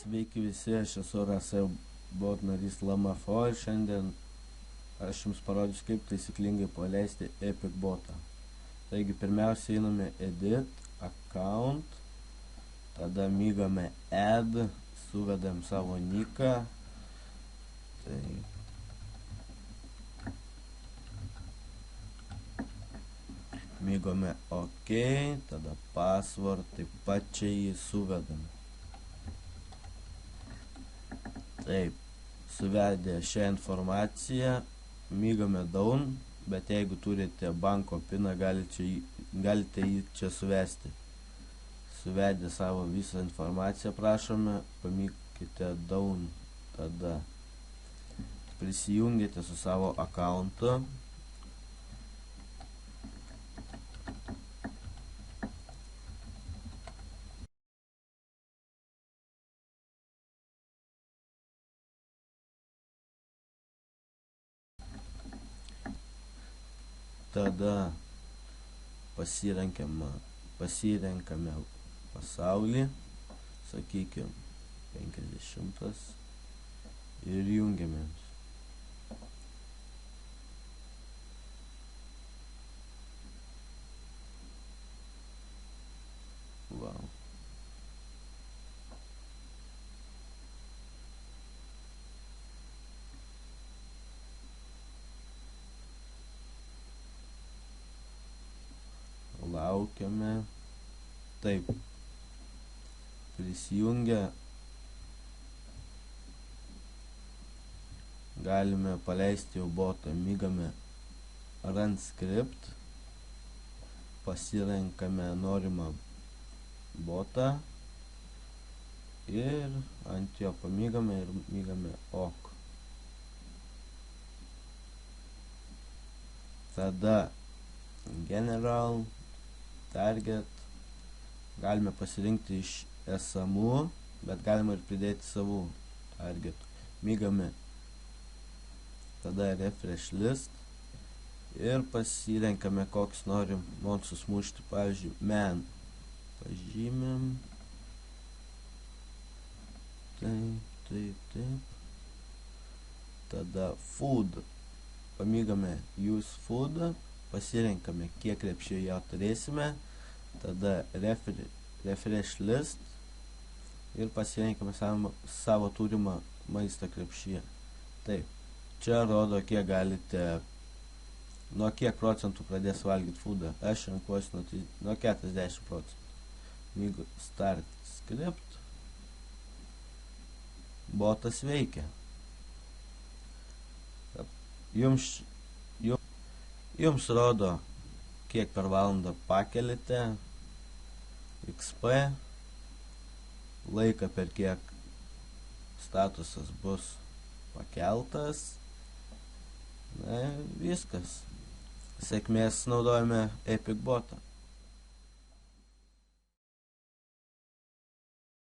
Sveiki visi, aš esu Rasa bot narys Lamafo ir šiandien aš jums parodysiu, kaip taisyklingai paleisti Epic botą. Taigi pirmiausia einame Edit, Account, tada mygame Add, suvedam savo niką. Mygome OK, tada password, taip pat čia jį suvedam. Taip, suvedę šią informaciją, mygame Down, bet jeigu turite banko piną, galite jį čia suvesti. Suvedę savo visą informaciją, prašome, pamykite Down, tada prisijungite su savo accountu. Tada pasirenkame pasaulį, sakykime 50 ir jungiamės. Wow. Laukiame. Taip, prisijungę, galime paleisti jau botą, mygame Run Script, pasirenkame norimą botą ir ant jo pamygame ir mygame OK. Tada General, Target, galime pasirinkti iš esamų, bet galima ir pridėti savų targetų. Mygame tada Refresh List ir pasirenkame, koks norim monstrus mušti, pavyzdžiui, Man. Pažymim. Taip. Tada Food. Pamygame Use Food. Pasirenkame, kiek krepšio jo turėsime, tada Refresh List ir pasirenkame savo turimą maistą krepšyje. Taip, čia rodo, kiek galite, nuo kiek procentų pradės valgyti foodą. Aš renkuosi nuo 40%. Jeigu Start Script, botas veikia. Jums rodo, kiek per valandą pakelite, XP, laiką per kiek statusas bus pakeltas. Na, viskas. Sėkmės naudojame Epic botą.